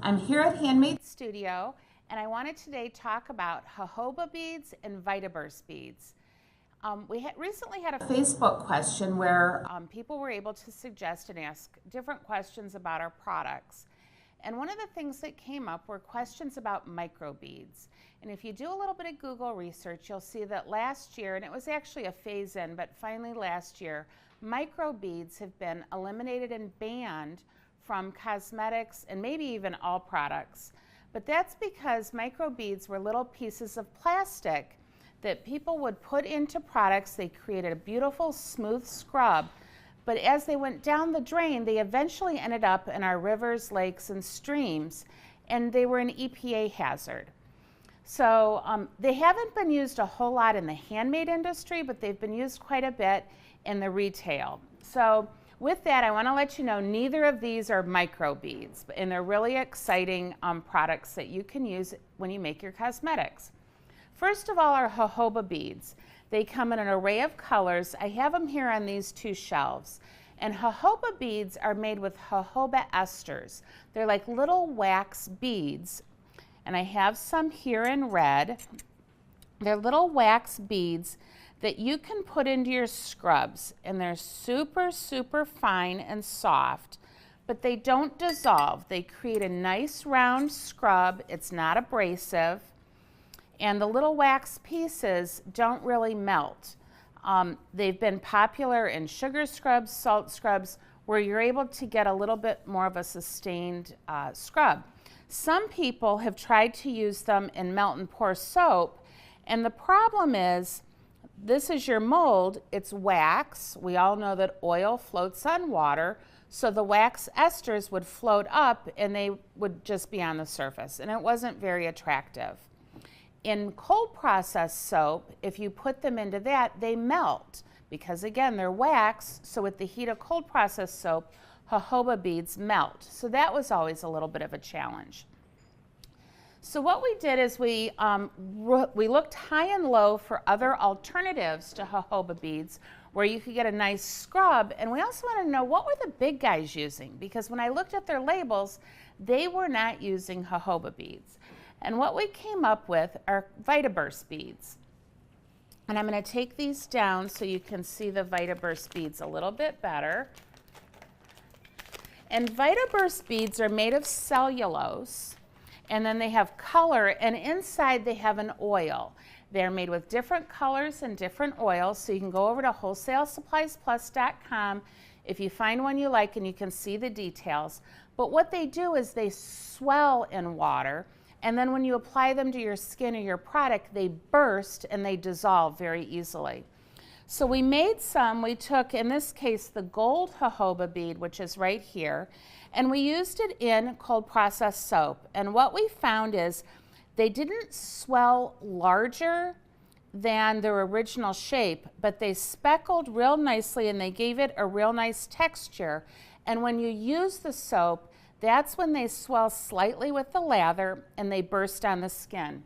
I'm here at Handmade Studio, and I want to today talk about jojoba beads and Vita beads. We recently had a Facebook question where people were able to suggest and ask different questions about our products. And one of the things that came up were questions about micro beads. And if you do a little bit of Google research, you'll see that last year, and it was actually a phase-in, but finally last year, micro beads have been eliminated and banned from cosmetics and maybe even all products. But that's because micro beads were little pieces of plastic that people would put into products. They created a beautiful smooth scrub, but as they went down the drain, they eventually ended up in our rivers, lakes, and streams, and they were an EPA hazard. So they haven't been used a whole lot in the handmade industry, but they've been used quite a bit in the retail. So with that, I want to let you know neither of these are micro beads, and they're really exciting products that you can use when you make your cosmetics. First of all, our jojoba beads. They come in an array of colors. I have them here on these two shelves. And jojoba beads are made with jojoba esters. They're like little wax beads. And I have some here in red. They're little wax beads that you can put into your scrubs, and they're super, super fine and soft, but they don't dissolve. They create a nice round scrub. It's not abrasive, and the little wax pieces don't really melt. They've been popular in sugar scrubs, salt scrubs, where you're able to get a little bit more of a sustained scrub. Some people have tried to use them in melt and pour soap, and the problem is, this is your mold, it's wax. We all know that oil floats on water, so the wax esters would float up and they would just be on the surface, and it wasn't very attractive. In cold processed soap, if you put them into that, they melt because again, they're wax, so with the heat of cold processed soap, jojoba beads melt. So that was always a little bit of a challenge. So what we did is we looked high and low for other alternatives to jojoba beads where you could get a nice scrub, and we also wanted to know what were the big guys using, because when I looked at their labels, they were not using jojoba beads. And what we came up with are Vita beads. And I'm going to take these down so you can see the Vita beads a little bit better. And Vita beads are made of cellulose, and then they have color, and inside they have an oil. They're made with different colors and different oils, so you can go over to wholesalesupplyspluss.com if you find one you like, and you can see the details. But what they do is they swell in water, and then when you apply them to your skin or your product, they burst and they dissolve very easily. So we made some. We took, in this case, the gold jojoba bead, which is right here, and we used it in cold processed soap. And what we found is they didn't swell larger than their original shape, but they speckled real nicely and they gave it a real nice texture. And when you use the soap, that's when they swell slightly with the lather and they burst on the skin.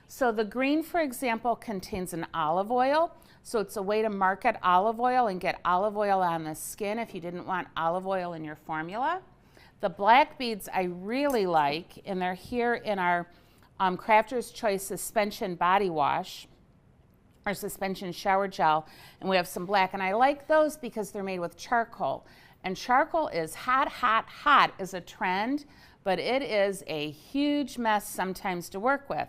So the green, for example, contains an olive oil. So it's a way to market olive oil and get olive oil on the skin if you didn't want olive oil in your formula. The black beads I really like, and they're here in our Crafter's Choice Suspension Body Wash, or Suspension Shower Gel, and we have some black. And I like those because they're made with charcoal. And charcoal is hot, hot, hot is a trend, but it is a huge mess sometimes to work with.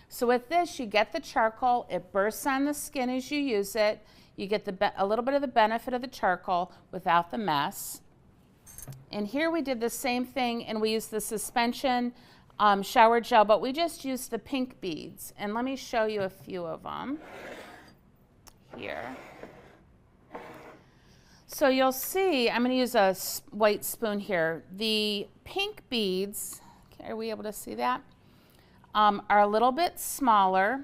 So with this, you get the charcoal, it bursts on the skin as you use it. You get a little bit of the benefit of the charcoal without the mess. And here we did the same thing, and we used the suspension shower gel, but we just used the pink beads. And let me show you a few of them here. So you'll see, I'm going to use a white spoon here. The pink beads, okay, are we able to see that? Are a little bit smaller.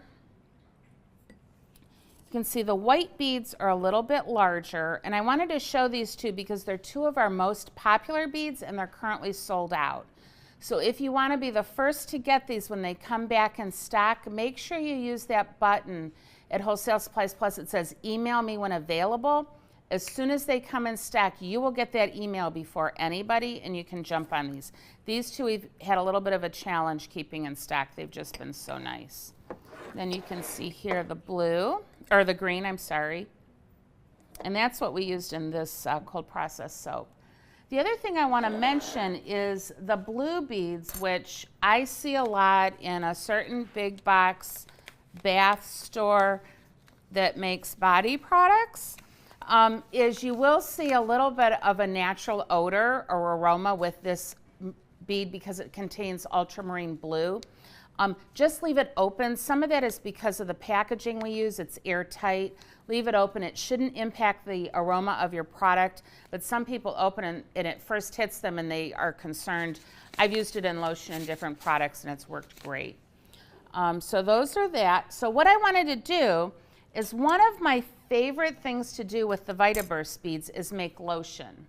You can see the white beads are a little bit larger, and I wanted to show these two because they're two of our most popular beads and they're currently sold out. So if you want to be the first to get these when they come back in stock, make sure you use that button at Wholesale Supplies Plus. It says email me when available. As soon as they come in stock, you will get that email before anybody, and you can jump on these. These two we've had a little bit of a challenge keeping in stock. They've just been so nice. Then you can see here the blue, or the green, I'm sorry. And that's what we used in this cold process soap. The other thing I want to mention is the blue beads, which I see a lot in a certain big box bath store that makes body products, is you will see a little bit of a natural odor or aroma with this bead because it contains ultramarine blue. Just leave it open. Some of that is because of the packaging we use. It's airtight. Leave it open. It shouldn't impact the aroma of your product, but some people open and it first hits them and they are concerned. I've used it in lotion and different products and it's worked great. So those are that. So what I wanted to do is one of my favorite things to do with the Vita beads is make lotion.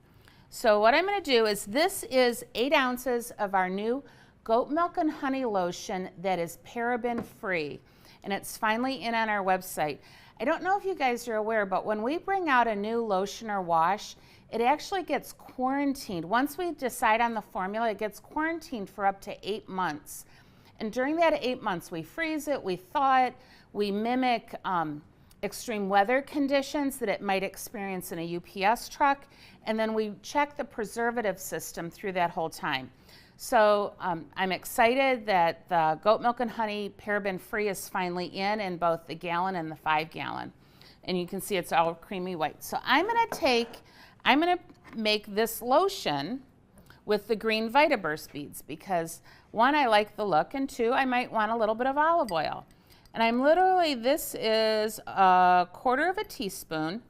So what I'm going to do is this is 8 ounces of our new goat milk and honey lotion that is paraben free, and it's finally in on our website. I don't know if you guys are aware, but when we bring out a new lotion or wash, it actually gets quarantined. Once we decide on the formula, it gets quarantined for up to 8 months. And during that 8 months, we freeze it, we thaw it, we mimic extreme weather conditions that it might experience in a UPS truck, and then we check the preservative system through that whole time. So I'm excited that the goat milk and honey paraben free is finally in both the gallon and the 5 gallon. And you can see it's all creamy white. So I'm gonna make this lotion with the green Vita beads because 1, I like the look, and 2, I might want a little bit of olive oil. And I'm literally, this is a quarter of a teaspoon,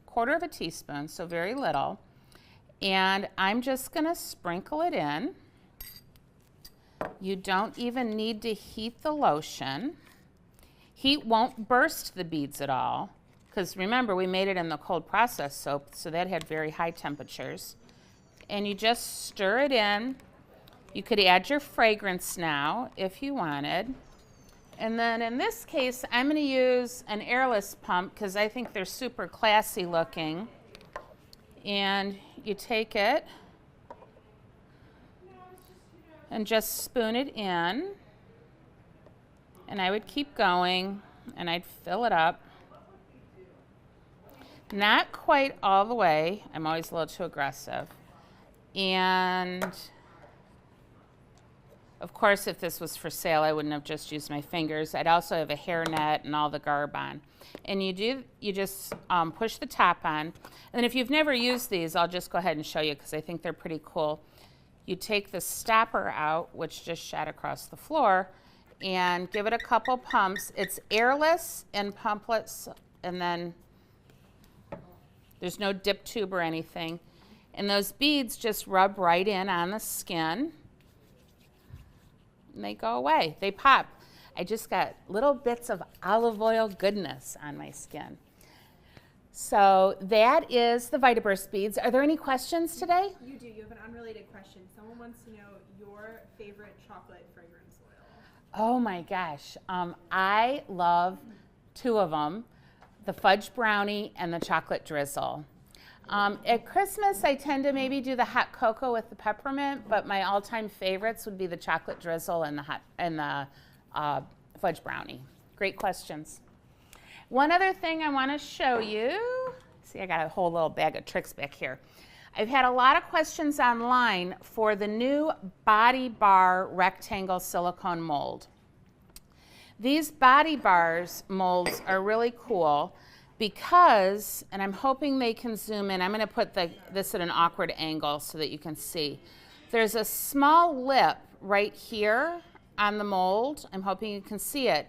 so very little. And I'm just gonna sprinkle it in. You don't even need to heat the lotion. Heat won't burst the beads at all, because remember, we made it in the cold process soap, so that had very high temperatures. And you just stir it in. You could add your fragrance now if you wanted. And then in this case, I'm going to use an airless pump because I think they're super classy looking. And you take it and just spoon it in. And I would keep going and I'd fill it up. Not quite all the way. I'm always a little too aggressive. And of course, if this was for sale, I wouldn't have just used my fingers. I'd also have a hairnet and all the garb on. And you just push the top on. And then if you've never used these, I'll just go ahead and show you because I think they're pretty cool. You take the stopper out, which just shot across the floor, and give it a couple pumps. It's airless and pumpless, and then there's no dip tube or anything. And those beads just rub right in on the skin. And they go away. They pop. I just got little bits of olive oil goodness on my skin. So that is the Vita beads. Are there any questions today? You do. You have an unrelated question. Someone wants to know your favorite chocolate fragrance oil. Oh my gosh. I love 2 of them, the fudge brownie and the chocolate drizzle. At Christmas, I tend to maybe do the hot cocoa with the peppermint, but my all-time favorites would be the chocolate drizzle and the fudge brownie. Great questions. One other thing I want to show you. See, I got a whole little bag of tricks back here. I've had a lot of questions online for the new body bar rectangle silicone mold. These body bars molds are really cool because, and I'm hoping they can zoom in, I'm going to put this at an awkward angle so that you can see. There's a small lip right here on the mold. I'm hoping you can see it.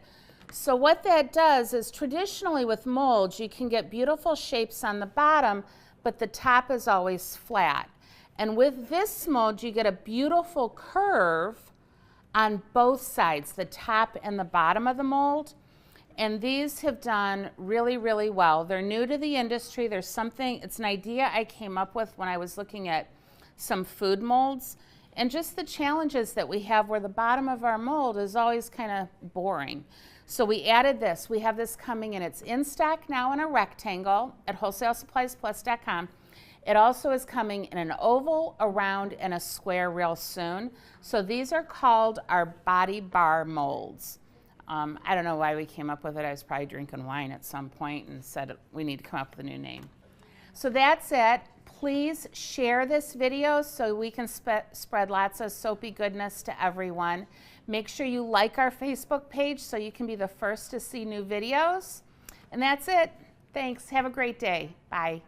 So what that does is traditionally with molds, you can get beautiful shapes on the bottom, but the top is always flat. And with this mold, you get a beautiful curve on both sides, the top and the bottom of the mold. And these have done really, really well. They're new to the industry. There's something, it's an idea I came up with when I was looking at some food molds. And just the challenges that we have where the bottom of our mold is always kind of boring. So we added this. We have this coming in. It's in stock now in a rectangle at wholesalesupplisplus.com. It also is coming in an oval, a round, and a square real soon. So these are called our body bar molds. I don't know why we came up with it. I was probably drinking wine at some point and said we need to come up with a new name. So that's it. Please share this video so we can spread lots of soapy goodness to everyone. Make sure you like our Facebook page so you can be the first to see new videos. And that's it. Thanks. Have a great day. Bye.